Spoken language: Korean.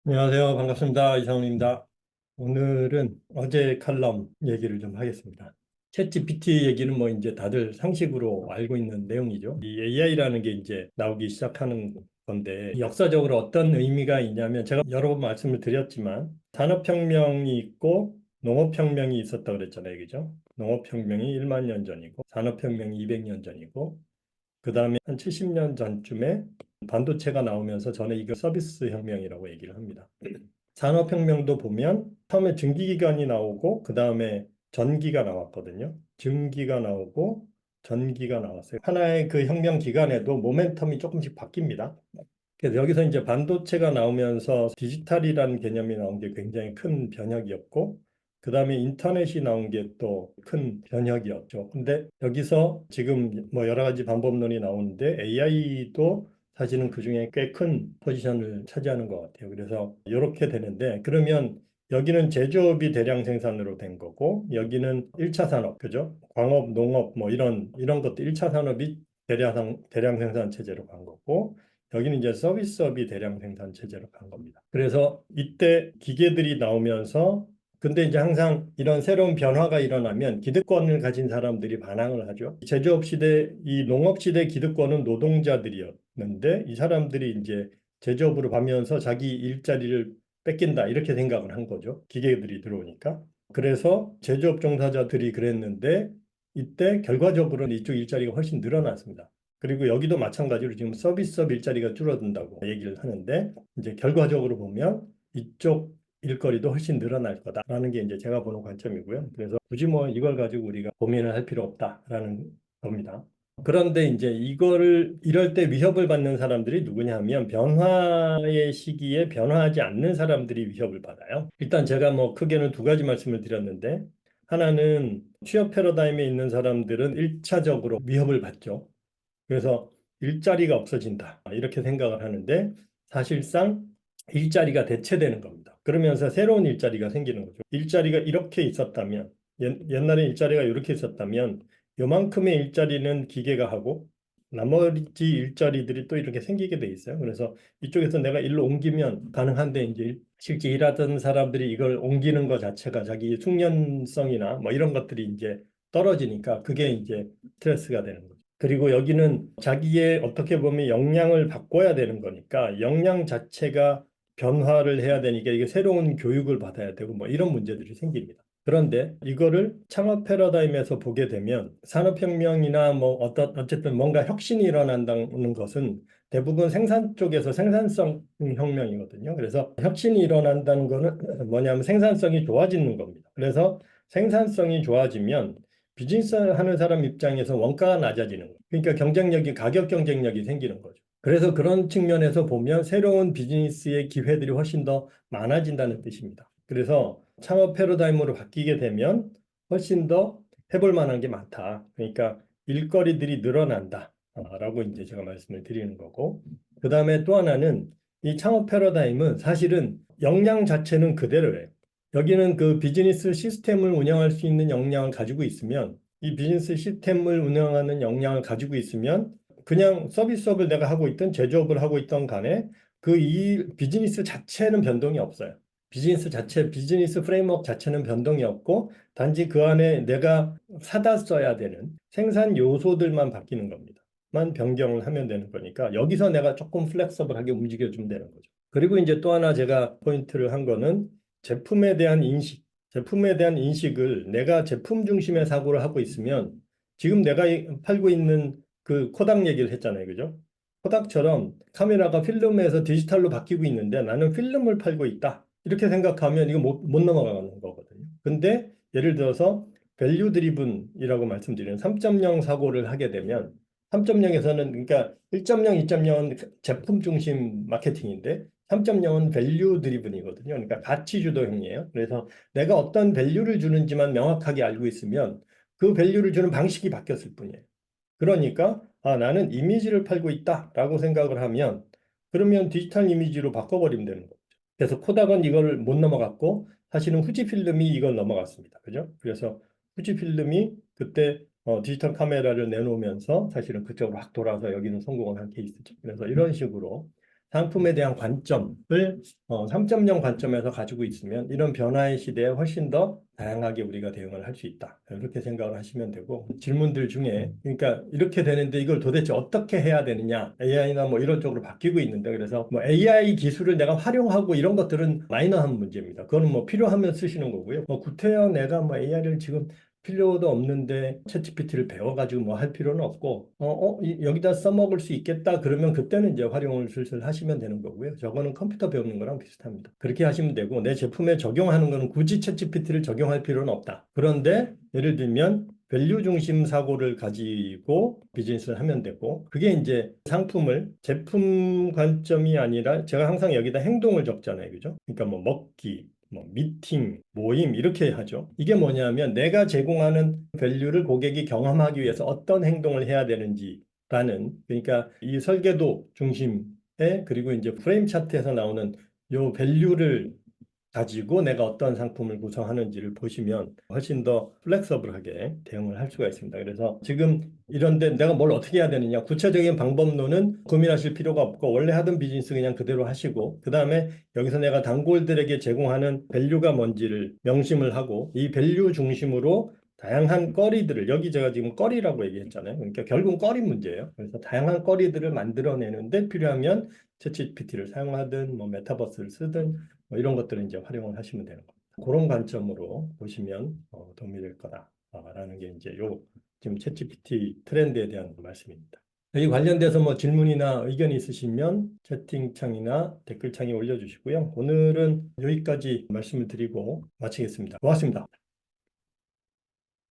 안녕하세요. 반갑습니다. 이상훈입니다. 오늘은 어제 칼럼 얘기를 좀 하겠습니다. 챗 GPT 얘기는 뭐 이제 다들 상식으로 알고 있는 내용이죠. 이 AI라는 게 이제 나오기 시작하는 건데 역사적으로 어떤 의미가 있냐면 제가 여러 번 말씀을 드렸지만 산업혁명이 있고 농업혁명이 있었다 그랬잖아요. 그죠? 농업혁명이 1만 년 전이고 산업혁명이 200년 전이고 그 다음에 한 70년 전쯤에 반도체가 나오면서 저는 이거 서비스 혁명이라고 얘기를 합니다. 산업혁명도 보면 처음에 증기기관이 나오고 그 다음에 전기가 나왔거든요. 증기가 나오고 전기가 나왔어요. 하나의 그 혁명 기간에도 모멘텀이 조금씩 바뀝니다. 그래서 여기서 이제 반도체가 나오면서 디지털이라는 개념이 나온 게 굉장히 큰 변혁이었고, 그 다음에 인터넷이 나온 게 또 큰 변혁이었죠. 근데 여기서 지금 뭐 여러 가지 방법론이 나오는데 AI도 사실은 그중에 꽤 큰 포지션을 차지하는 것 같아요. 그래서 이렇게 되는데, 그러면 여기는 제조업이 대량 생산으로 된 거고, 여기는 1차 산업, 그죠? 광업, 농업 뭐 이런 것들 1차 산업이 대량 생산 체제로 간 거고, 여기는 이제 서비스업이 대량 생산 체제로 간 겁니다. 그래서 이때 기계들이 나오면서 근데 이제 항상 이런 새로운 변화가 일어나면 기득권을 가진 사람들이 반항을 하죠. 제조업 시대, 이 농업 시대 기득권은 노동자들이었는데 이 사람들이 이제 제조업으로 가면서 자기 일자리를 뺏긴다 이렇게 생각을 한 거죠. 기계들이 들어오니까. 그래서 제조업 종사자들이 그랬는데 이때 결과적으로는 이쪽 일자리가 훨씬 늘어났습니다. 그리고 여기도 마찬가지로 지금 서비스업 일자리가 줄어든다고 얘기를 하는데 이제 결과적으로 보면 이쪽 일거리도 훨씬 늘어날 거다라는 게 이제 제가 보는 관점이고요. 그래서 굳이 뭐 이걸 가지고 우리가 고민을 할 필요 없다라는 겁니다. 그런데 이제 이거를 이럴 때 위협을 받는 사람들이 누구냐면 변화의 시기에 변화하지 않는 사람들이 위협을 받아요. 일단 제가 뭐 크게는 두 가지 말씀을 드렸는데 하나는 취업 패러다임에 있는 사람들은 일차적으로 위협을 받죠. 그래서 일자리가 없어진다. 이렇게 생각을 하는데 사실상 일자리가 대체되는 겁니다. 그러면서 새로운 일자리가 생기는 거죠. 일자리가 이렇게 있었다면, 옛날에 일자리가 이렇게 있었다면, 요만큼의 일자리는 기계가 하고, 나머지 일자리들이 또 이렇게 생기게 돼 있어요. 그래서 이쪽에서 내가 일로 옮기면 가능한데, 이제 실제 일하던 사람들이 이걸 옮기는 것 자체가 자기 숙련성이나 뭐 이런 것들이 이제 떨어지니까 그게 이제 스트레스가 되는 거죠. 그리고 여기는 자기의 어떻게 보면 역량을 바꿔야 되는 거니까 역량 자체가 변화를 해야 되니까 이게 새로운 교육을 받아야 되고 뭐 이런 문제들이 생깁니다. 그런데 이거를 창업 패러다임에서 보게 되면 산업혁명이나 뭐 어쨌든 뭔가 혁신이 일어난다는 것은 대부분 생산 쪽에서 생산성 혁명이거든요. 그래서 혁신이 일어난다는 거는 뭐냐면 생산성이 좋아지는 겁니다. 그래서 생산성이 좋아지면 비즈니스 하는 사람 입장에서 원가가 낮아지는 거예요. 그러니까 경쟁력이 가격 경쟁력이 생기는 거죠. 그래서 그런 측면에서 보면 새로운 비즈니스의 기회들이 훨씬 더 많아진다는 뜻입니다. 그래서 창업 패러다임으로 바뀌게 되면 훨씬 더 해볼 만한 게 많다. 그러니까 일거리들이 늘어난다. 라고 이제 제가 말씀을 드리는 거고. 그 다음에 또 하나는 이 창업 패러다임은 사실은 역량 자체는 그대로예요. 여기는 그 비즈니스 시스템을 운영할 수 있는 역량을 가지고 있으면 이 비즈니스 시스템을 운영하는 역량을 가지고 있으면 그냥 서비스업을 내가 하고 있든 제조업을 하고 있던 간에 그 이 비즈니스 자체는 변동이 없어요. 비즈니스 자체, 비즈니스 프레임워크 자체는 변동이 없고 단지 그 안에 내가 사다 써야 되는 생산 요소들만 바뀌는 겁니다. 만 변경을 하면 되는 거니까 여기서 내가 조금 플렉서블하게 움직여주면 되는 거죠. 그리고 이제 또 하나 제가 포인트를 한 거는 제품에 대한 인식, 제품에 대한 인식을 내가 제품 중심의 사고를 하고 있으면 지금 내가 팔고 있는 그 코닥 얘기를 했잖아요. 그죠? 코닥처럼 카메라가 필름에서 디지털로 바뀌고 있는데 나는 필름을 팔고 있다. 이렇게 생각하면 이거 못 넘어가는 거거든요. 근데 예를 들어서 밸류 드리븐이라고 말씀드리는 3.0 사고를 하게 되면 3.0에서는 그러니까 1.0, 2.0은 제품 중심 마케팅인데 3.0은 밸류 드리븐이거든요. 그러니까 가치 주도형이에요. 그래서 내가 어떤 밸류를 주는지만 명확하게 알고 있으면 그 밸류를 주는 방식이 바뀌었을 뿐이에요. 그러니까 나는 이미지를 팔고 있다라고 생각을 하면 그러면 디지털 이미지로 바꿔버리면 되는 거죠. 그래서 코닥은 이걸 못 넘어갔고 사실은 후지필름이 이걸 넘어갔습니다. 그죠? 그래서 후지필름이 그때 디지털 카메라를 내놓으면서 사실은 그쪽으로 확 돌아서 여기는 성공을 한 케이스죠. 그래서 이런 식으로 상품에 대한 관점을 3.0 관점에서 가지고 있으면 이런 변화의 시대에 훨씬 더 다양하게 우리가 대응을 할 수 있다. 이렇게 생각을 하시면 되고 질문들 중에 그러니까 이렇게 되는데 이걸 도대체 어떻게 해야 되느냐 AI나 뭐 이런 쪽으로 바뀌고 있는데 그래서 뭐 AI 기술을 내가 활용하고 이런 것들은 마이너한 문제입니다. 그거는 뭐 필요하면 쓰시는 거고요. 뭐 구태여 내가 뭐 AI를 지금 필요도 없는데 챗GPT를 배워가지고 뭐 할 필요는 없고 여기다 써먹을 수 있겠다 그러면 그때는 이제 활용을 슬슬 하시면 되는 거고요. 저거는 컴퓨터 배우는 거랑 비슷합니다. 그렇게 하시면 되고 내 제품에 적용하는 거는 굳이 챗GPT를 적용할 필요는 없다. 그런데 예를 들면 밸류 중심 사고를 가지고 비즈니스를 하면 되고 그게 이제 상품을 제품 관점이 아니라 제가 항상 여기다 행동을 적잖아요. 그죠? 그러니까 뭐 먹기 뭐 미팅, 모임 이렇게 하죠. 이게 뭐냐면 내가 제공하는 밸류를 고객이 경험하기 위해서 어떤 행동을 해야 되는지라는 그러니까 이 설계도 중심에 그리고 이제 프레임 차트에서 나오는 요 밸류를 가지고 내가 어떤 상품을 구성하는지를 보시면 훨씬 더 플렉서블하게 대응을 할 수가 있습니다. 그래서 지금 이런데 내가 뭘 어떻게 해야 되느냐 구체적인 방법론은 고민하실 필요가 없고 원래 하던 비즈니스 그냥 그대로 하시고 그 다음에 여기서 내가 단골들에게 제공하는 밸류가 뭔지를 명심을 하고 이 밸류 중심으로 다양한 거리들을 여기 제가 지금 거리라고 얘기했잖아요. 그러니까 결국은 거리 문제예요. 그래서 다양한 거리들을 만들어내는데 필요하면 챗GPT를 사용하든 뭐 메타버스를 쓰든 뭐 이런 것들을 이제 활용을 하시면 되는 겁니다. 그런 관점으로 보시면 도움이 될 거다라는 게 이제 요 지금 챗GPT 트렌드에 대한 말씀입니다. 이 관련돼서 뭐 질문이나 의견이 있으시면 채팅창이나 댓글창에 올려주시고요. 오늘은 여기까지 말씀을 드리고 마치겠습니다. 고맙습니다.